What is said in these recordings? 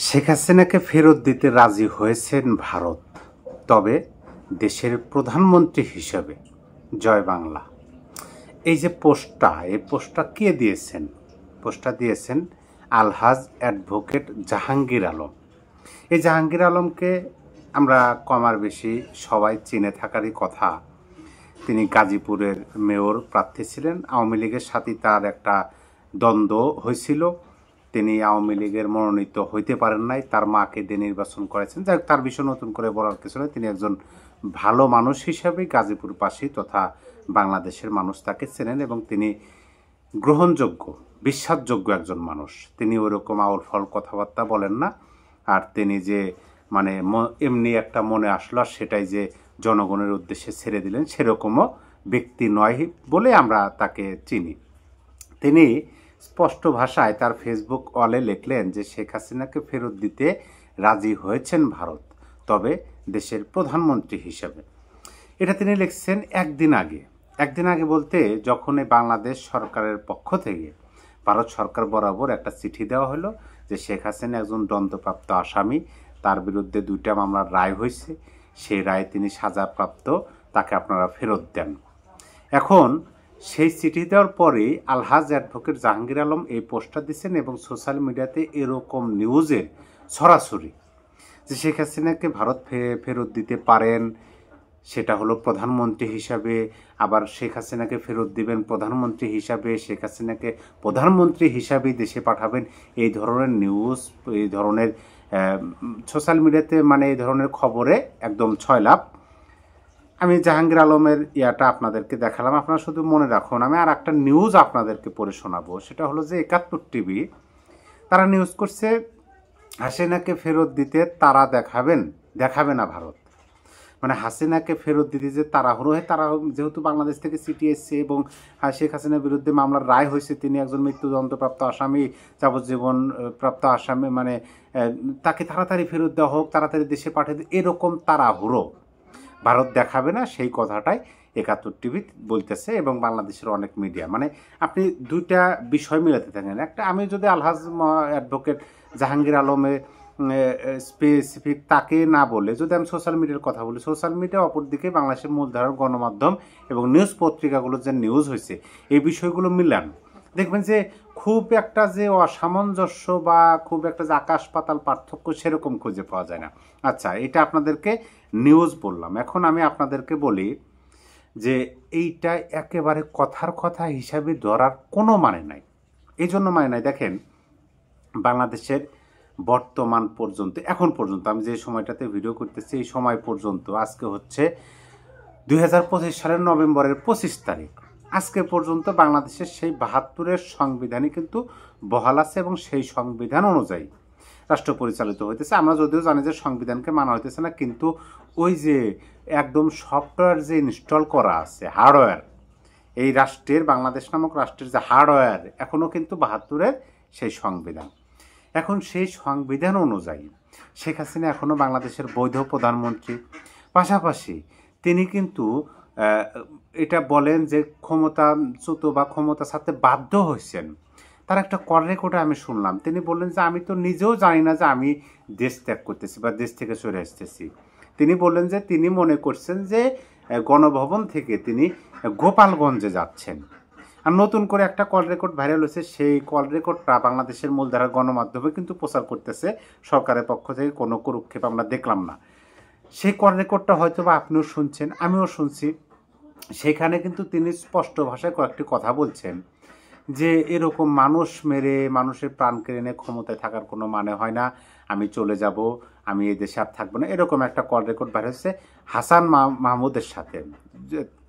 শেখ হাসিনাকে ফেরত দিতে রাজি হয়েছেন ভারত, তবে দেশের প্রধানমন্ত্রী হিসেবে। জয় বাংলা। এই যে পোস্টটা কে দিয়েছেন? পোস্টটা দিয়েছেন আলহাজ অ্যাডভোকেট জাহাঙ্গীর আলম। এই জাহাঙ্গীর আলমকে আমরা কমার বেশি সবাই চিনে থাকারই কথা। তিনি গাজীপুরের মেয়র প্রার্থী ছিলেন। আওয়ামী লীগের সাথে তার একটা দ্বন্দ্ব হয়েছিল। তিনি আওয়ামী লীগের মনোনীত হইতে পারেন নাই, তার মাকে দিয়ে নির্বাচন করেছেন। যাই হোক, তার বিষয়ে নতুন করে বলার কিছু নয়। তিনি একজন ভালো মানুষ হিসাবে গাজীপুরবাসী তথা বাংলাদেশের মানুষ তাকে চেনেন এবং তিনি গ্রহণযোগ্য, বিশ্বাসযোগ্য একজন মানুষ। তিনি ওইরকম আউল ফল কথাবার্তা বলেন না। আর তিনি যে এমনি একটা মনে আসলো আর সেটাই যে জনগণের উদ্দেশ্যে ছেড়ে দিলেন সেরকমও ব্যক্তি নয় বলে আমরা তাকে চিনি। তিনি স্পষ্ট ভাষায় তার ফেসবুক ওয়ালে লিখলেন যে শেখ হাসিনাকে ফেরত দিতে রাজি হয়েছেন ভারত, তবে দেশের প্রধানমন্ত্রী হিসেবে। এটা তিনি লিখছেন একদিন আগে বলতে যখন বাংলাদেশ সরকারের পক্ষ থেকে ভারত সরকার বরাবর একটা চিঠি দেওয়া হলো যে শেখ হাসিনা একজন দণ্ডপ্রাপ্ত আসামি, তার বিরুদ্ধে 2টা মামলার রায় হয়েছে, সেই রায়ে তিনি সাজাপ্রাপ্ত, তাকে আপনারা ফেরত দেন। এখন সেই চিঠি দেওয়ার পরেই আলহাজ অ্যাডভোকেট জাহাঙ্গীর আলম এই পোস্টটা দিচ্ছেন এবং সোশ্যাল মিডিয়াতে এরকম নিউজের ছড়াছড়ি যে শেখ হাসিনাকে ভারত ফেরত দিতে পারেন, সেটা হলো প্রধানমন্ত্রী হিসাবে। আবার শেখ হাসিনাকে ফেরত দিবেন প্রধানমন্ত্রী হিসাবে, শেখ হাসিনাকে প্রধানমন্ত্রী হিসাবেই দেশে পাঠাবেন। এই ধরনের নিউজ, এই ধরনের সোশ্যাল মিডিয়াতে এই ধরনের খবরে একদম ছয়লাভ। আমি জাহাঙ্গীর আলমের ইয়াটা আপনাদেরকে দেখালাম, আপনারা শুধু মনে রাখুন। আমি আর একটা নিউজ আপনাদেরকে পড়ে শোনাবো, সেটা হলো যে 71 টিভি তারা নিউজ করছে হাসিনাকে ফেরত দিতে তারা দেখাবে না ভারত। হাসিনাকে ফেরত দিতে যে তাড়াহুড়ো হয়, তারা যেহেতু বাংলাদেশ থেকে চিঠি এসছে এবং শেখ হাসিনার বিরুদ্ধে মামলার রায় হয়েছে, তিনি একজন মৃত্যুদণ্ডপ্রাপ্ত আসামি, যাবজ্জীবন প্রাপ্ত আসামি, তাকে তাড়াতাড়ি ফেরত দেওয়া হোক, তাড়াতাড়ি দেশে পাঠিয়ে দিয়ে, এরকম তাড়াহুড়ো ভারত দেখাবে না, সেই কথাটাই 71 টিভি বলতেছে এবং বাংলাদেশের অনেক মিডিয়া। আপনি 2টা বিষয় মিলাতে থাকেন। একটা, আমি যদি আলহাজ অ্যাডভোকেট জাহাঙ্গীর আলমের স্পেসিফিক তাকে না বলে যদি আমি সোশ্যাল মিডিয়ার কথা বলি, সোশ্যাল মিডিয়া অপরদিকে বাংলাদেশের মূলধারার গণমাধ্যম এবং নিউজ পত্রিকাগুলোর যে নিউজ হয়েছে এই বিষয়গুলো মিলান, দেখবেন যে খুব একটা যে অসামঞ্জস্য বা খুব একটা যে আকাশ পাতাল পার্থক্য সেরকম খুঁজে পাওয়া যায় না। আচ্ছা, এটা আপনাদেরকে নিউজ বললাম। এখন আমি আপনাদেরকে বলি যে এইটা একেবারে কথার কথা হিসাবে ধরার কোনো মানে নাই। এই জন্য মানে নাই, দেখেন বাংলাদেশের বর্তমান পর্যন্ত, এখন পর্যন্ত আমি যে সময়টাতে ভিডিও করতেছি এই সময় পর্যন্ত, আজকে হচ্ছে 2025 সালের নভেম্বরের 25 তারিখ, আজকে পর্যন্ত বাংলাদেশের সেই 72-এর সংবিধানই কিন্তু বহাল আছে এবং সেই সংবিধান অনুযায়ী রাষ্ট্র পরিচালিত হইতেছে। আমরা যদিও জানি যে সংবিধানকে মানা হইতেছে না, কিন্তু ওই যে একদম সফটওয়্যার যে ইনস্টল করা আছে, হার্ডওয়্যার, এই রাষ্ট্রের, বাংলাদেশ নামক রাষ্ট্রের যে হার্ডওয়্যার, এখনও কিন্তু 72-এর সেই সংবিধান। এখন সেই সংবিধান অনুযায়ী শেখ হাসিনা এখনও বাংলাদেশের বৈধ প্রধানমন্ত্রী। পাশাপাশি তিনি কিন্তু এটা বলেন যে ক্ষমতাচ্যুত বা ক্ষমতা ছাড়তে বাধ্য হয়েছেন। তার একটা কল রেকর্ডে আমি শুনলাম, তিনি বললেন যে আমি তো নিজেও জানি না যে আমি দেশ ত্যাগ করতেছি বা দেশ থেকে সরে আসতেছি। তিনি বললেন যে তিনি মনে করছেন যে গণভবন থেকে তিনি গোপালগঞ্জে যাচ্ছেন। আর নতুন করে একটা কল রেকর্ড ভাইরাল হয়েছে, সেই কল রেকর্ডটা বাংলাদেশের মূলধারার গণমাধ্যমে কিন্তু প্রচার করতেছে সরকারের পক্ষ থেকে, কোনো কুরুক্ষেপ আমরা দেখলাম না। সেই কল রেকর্ডটা হয়তো বা আপনিও শুনছেন, আমিও শুনছি। সেখানে কিন্তু তিনি স্পষ্ট ভাষায় কয়েকটি কথা বলছেন যে এরকম মানুষ মেরে মানুষের প্রাণ কেড়ে নিয়ে ক্ষমতায় থাকার কোনো মানে হয় না, আমি চলে যাব, আমি এই দেশে আর থাকবো না। এরকম একটা কল রেকর্ড বের হচ্ছে হাসান মাহমুদের সাথে।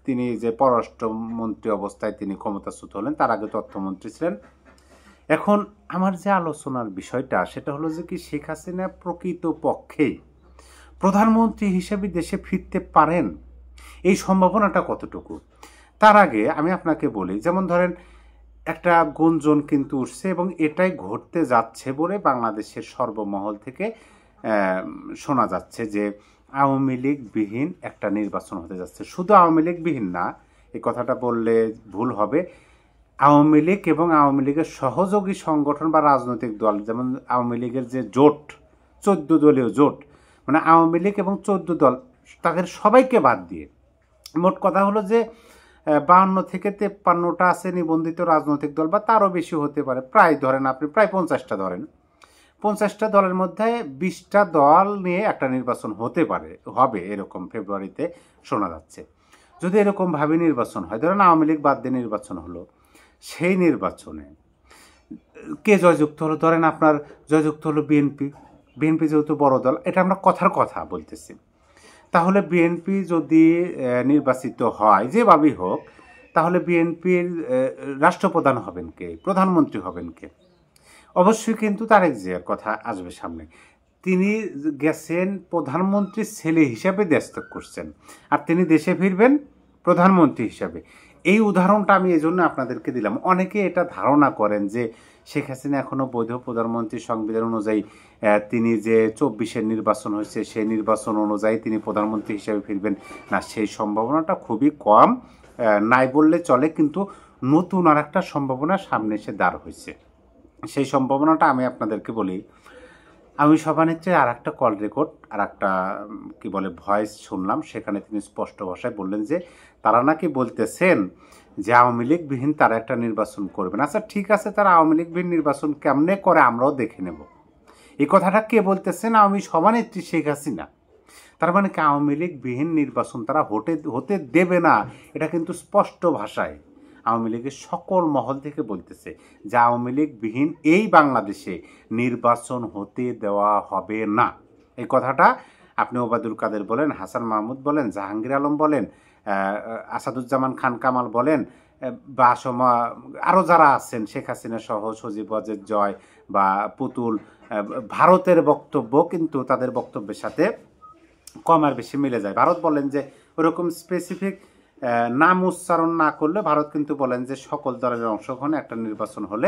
তিনি যে পররাষ্ট্রমন্ত্রী অবস্থায় তিনি ক্ষমতাচ্যুত হলেন, তার আগে তথ্যমন্ত্রী ছিলেন। এখন আমার যে আলোচনার বিষয়টা সেটা হলো যে কি শেখ হাসিনা প্রকৃত পক্ষে প্রধানমন্ত্রী হিসেবে দেশে ফিরতে পারেন, এই সম্ভাবনাটা কতটুকু? তার আগে আমি আপনাকে বলি, যেমন ধরেন একটা গুঞ্জন কিন্তু উঠছে এবং এটাই ঘটতে যাচ্ছে বলে বাংলাদেশের সর্বমহল থেকে শোনা যাচ্ছে যে আওয়ামী লীগবিহীন একটা নির্বাচন হতে যাচ্ছে। শুধু আওয়ামী লীগবিহীন না, এই কথাটা বললে ভুল হবে, আওয়ামী লীগ এবং আওয়ামী লীগের সহযোগী সংগঠন বা রাজনৈতিক দল, যেমন আওয়ামী লীগের যে জোট 14 দলীয় জোট, মানে আওয়ামী লীগ এবং 14 দল, তাদের সবাইকে বাদ দিয়ে মোট কথা হলো যে 52 থেকে 53টা আছে নিবন্ধিত রাজনৈতিক দল, বা তারও বেশি হতে পারে, প্রায় ধরেন আপনি প্রায় 50টা ধরেন। 50টা দলের মধ্যে 20টা দল নিয়ে একটা নির্বাচন হতে পারে, হবে এরকম ফেব্রুয়ারিতে শোনা যাচ্ছে। যদি এরকমভাবে নির্বাচন হয়, ধরেন আওয়ামী লীগ বাদ দিয়ে নির্বাচন হলো, সেই নির্বাচনে কে জয়যুক্ত হলো? ধরেন আপনার জয়যুক্ত হলো বিএনপি। বিএনপি যেহেতু বড় দল, এটা আমরা কথার কথা বলতেছি, তাহলে বিএনপি যদি নির্বাচিত হয় যেভাবেই হোক, তাহলে বিএনপির রাষ্ট্রপ্রধান হবেন কে? প্রধানমন্ত্রী হবেন কে? অবশ্যই কিন্তু তারেক জিয়ার কথা আসবে সামনে। তিনি গেছেন প্রধানমন্ত্রীর ছেলে হিসাবে দেশ ত্যাগ করছেন, আর তিনি দেশে ফিরবেন প্রধানমন্ত্রী হিসাবে। এই উদাহরণটা আমি এই জন্য আপনাদেরকে দিলাম। অনেকে এটা ধারণা করেন যে শেখ হাসিনা এখনও বৈধ প্রধানমন্ত্রী, সংবিধান অনুযায়ী তিনি যে 24-এর নির্বাচন হয়েছে সেই নির্বাচন অনুযায়ী তিনি প্রধানমন্ত্রী হিসাবে ফিরবেন। না, সেই সম্ভাবনাটা খুবই কম, নাই বললে চলে। কিন্তু নতুন আর একটা সম্ভাবনা সামনে এসে দাঁড় হয়েছে। সেই সম্ভাবনাটা আমি আপনাদেরকে বলি। আমি সভানেত্রীর আর একটা কল রেকর্ড, আর একটা কি বলে ভয়েস শুনলাম, সেখানে তিনি স্পষ্ট ভাষায় বললেন যে তারা নাকি বলতেছেন যে আওয়ামী লীগবিহীন তারা একটা নির্বাচন করবেন। আচ্ছা ঠিক আছে, তারা আওয়ামী লীগবিহীন নির্বাচন কেমনে করে আমরাও দেখে নেব। এই কথাটা কে বলতেছেন? আওয়ামী সভানেত্রী শেখ হাসিনা। তার মানে কি আওয়ামী লীগবিহীন নির্বাচন তারা হতে দেবে না? এটা কিন্তু স্পষ্ট ভাষায় আওয়ামী লীগের সকল মহল থেকে বলতেছে যে আওয়ামী লীগবিহীন এই বাংলাদেশে নির্বাচন হতে দেওয়া হবে না। এই কথাটা আপনি ওবায়দুল কাদের বলেন, হাসান মাহমুদ বলেন, জাহাঙ্গীর আলম বলেন, আসাদুজ্জামান খান কামাল বলেন, বা আরও যারা আছেন, শেখ হাসিনা সহ সজীব ওয়াজেদ জয় বা পুতুল, ভারতের বক্তব্য কিন্তু তাদের বক্তব্যের সাথে কম আর বেশি মিলে যায়। ভারত বলেন যে ওরকম স্পেসিফিক নাম উচ্চারণ না করলে ভারত কিন্তু বলেন যে সকল দলের অংশগ্রহণে একটা নির্বাচন হলে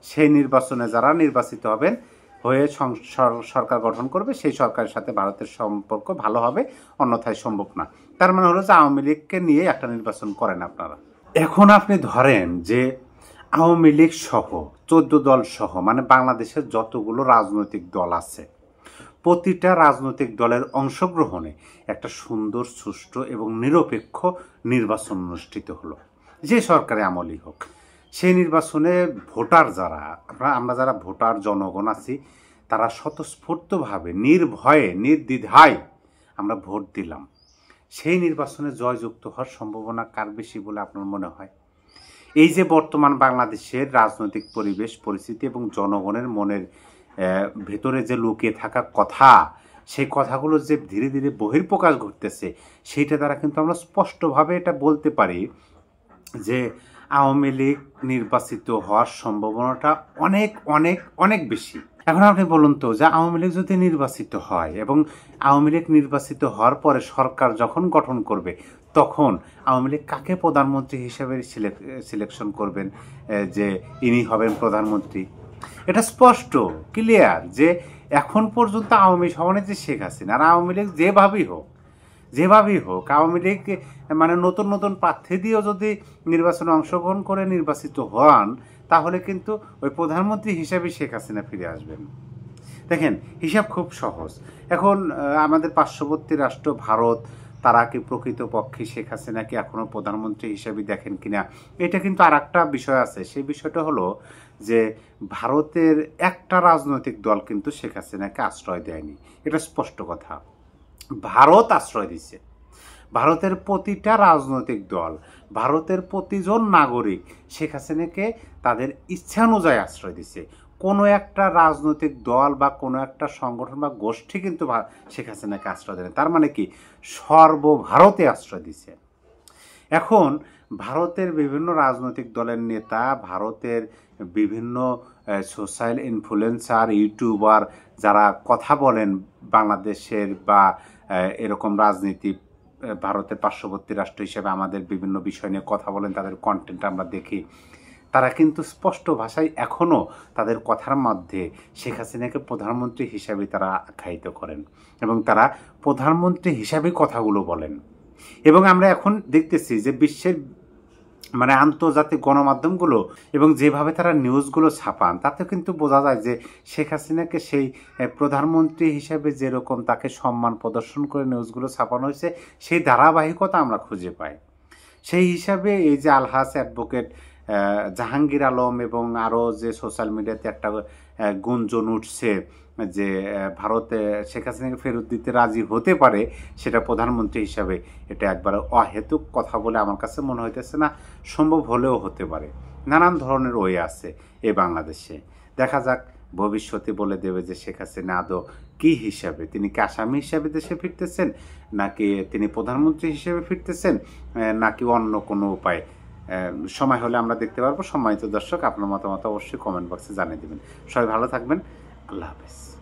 সেই নির্বাচনে যারা নির্বাচিত হবেন হয়ে সরকার গঠন করবে, সেই সরকারের সাথে ভারতের সম্পর্ক ভালো হবে, অন্যথায় সম্ভব না। তার মানে হলো যে আওয়ামী লীগকে নিয়ে একটা নির্বাচন করেন আপনারা। এখন আপনি ধরেন যে আওয়ামী লীগ সহ 14 দল সহ, মানে বাংলাদেশের যতগুলো রাজনৈতিক দল আছে, প্রতিটা রাজনৈতিক দলের অংশগ্রহণে একটা সুন্দর, সুষ্ঠু এবং নিরপেক্ষ নির্বাচন অনুষ্ঠিত হলো, যে সরকারে আমলই হোক। সেই নির্বাচনে ভোটার যারা, আমরা যারা ভোটার জনগণ আছি, তারা স্বতঃস্ফূর্তভাবে নির্ভয়ে নির্দ্বিধায় আমরা ভোট দিলাম। সেই নির্বাচনে জয়যুক্ত হওয়ার সম্ভাবনা কার বেশি বলে আপনার মনে হয়? এই যে বর্তমান বাংলাদেশের রাজনৈতিক পরিবেশ পরিস্থিতি এবং জনগণের মনের ভেতরে যে লুকিয়ে থাকা কথা, সেই কথাগুলো যে ধীরে ধীরে বহির্প্রকাশ ঘটতেছে, সেইটা দ্বারা কিন্তু আমরা স্পষ্টভাবে এটা বলতে পারি যে আওয়ামী লীগ নির্বাচিত হওয়ার সম্ভাবনাটা অনেক অনেক অনেক বেশি। এখন আপনি বলুন তো, যে আওয়ামী লীগ যদি নির্বাচিত হয় এবং আওয়ামী লীগ নির্বাচিত হওয়ার পরে সরকার যখন গঠন করবে, তখন আওয়ামী লীগ কাকে প্রধানমন্ত্রী হিসেবে সিলেকশন করবেন যে ইনি হবেন প্রধানমন্ত্রী? এটা স্পষ্ট ক্লিয়ার যে এখন পর্যন্ত আওয়ামী সভানেত্রী শেখ হাসিনা, আর আওয়ামী লীগ যেভাবেই হোক আওয়ামী লীগ মানে নতুন নতুন প্রার্থী দিয়েও যদি নির্বাচনে অংশগ্রহণ করে নির্বাচিত হন, তাহলে কিন্তু ওই প্রধানমন্ত্রী হিসাবে শেখ হাসিনা ফিরে আসবেন। দেখেন, হিসাব খুব সহজ। এখন আমাদের পার্শ্ববর্তী রাষ্ট্র ভারত, তারা কি প্রকৃতপক্ষে শেখ হাসিনাকে এখনও প্রধানমন্ত্রী হিসেবে দেখেন কিনা, এটা কিন্তু আর একটা বিষয় আছে। সেই বিষয়টা হলো যে ভারতের একটা রাজনৈতিক দল কিন্তু শেখ হাসিনাকে আশ্রয় দেয়নি, এটা স্পষ্ট কথা। ভারত আশ্রয় দিচ্ছে। ভারতের প্রতিটা রাজনৈতিক দল, ভারতের প্রতিজন নাগরিক শেখ হাসিনাকে তাদের ইচ্ছানুযায়ী আশ্রয় দিচ্ছে। কোনো একটা রাজনৈতিক দল বা কোনো একটা সংগঠন বা গোষ্ঠী কিন্তু শেখ হাসিনাকে আশ্রয় দেয়। তার মানে কি, সর্বভারতে আশ্রয় দিচ্ছে। এখন ভারতের বিভিন্ন রাজনৈতিক দলের নেতা, ভারতের বিভিন্ন সোশ্যাল ইনফ্লুয়েন্সার, ইউটিউবার যারা কথা বলেন বাংলাদেশের বা এরকম রাজনীতি, ভারতের পার্শ্ববর্তী রাষ্ট্র হিসেবে আমাদের বিভিন্ন বিষয় নিয়ে কথা বলেন, তাদের কন্টেন্ট আমরা দেখি, তারা কিন্তু স্পষ্ট ভাষায় এখনও তাদের কথার মধ্যে শেখ হাসিনাকে প্রধানমন্ত্রী হিসাবে তারা আখ্যায়িত করেন এবং তারা প্রধানমন্ত্রী হিসাবে কথাগুলো বলেন। এবং আমরা এখন দেখতেছি যে বিশ্বের মানে আন্তর্জাতিক গণমাধ্যমগুলো এবং যেভাবে তারা নিউজগুলো ছাপান তাতে কিন্তু বোঝা যায় যে শেখ হাসিনাকে সেই প্রধানমন্ত্রী হিসেবে যেরকম তাকে সম্মান প্রদর্শন করে নিউজগুলো ছাপানো হয়েছে সেই ধারাবাহিকতা আমরা খুঁজে পাই। সেই হিসাবে এই যে আলহাজ অ্যাডভোকেট জাহাঙ্গীর আলম এবং আরও যে সোশ্যাল মিডিয়াতে একটা গুঞ্জন উঠছে যে ভারতে শেখ হাসিনাকে ফেরত দিতে রাজি হতে পারে সেটা প্রধানমন্ত্রী হিসাবে, এটা একবারে অহেতুক কথা বলে আমার কাছে মনে হইতেছে না। সম্ভব হলেও হতে পারে, নানান ধরনের ওয়ে আছে এই বাংলাদেশে। দেখা যাক ভবিষ্যতে বলে দেবে যে শেখ হাসিনা আদৌ কী হিসাবে, তিনি কি আসামি হিসাবে দেশে ফিরতেছেন, নাকি তিনি প্রধানমন্ত্রী হিসেবে ফিরতেছেন, নাকি অন্য কোনো উপায়। সময় হলে আমরা দেখতে পারবো। সম্মানিত দর্শক, আপনার মতামত অবশ্যই কমেন্ট বক্সে জানিয়ে দেবেন। সবাই ভালো থাকবেন। আল্লাহ হাফেজ।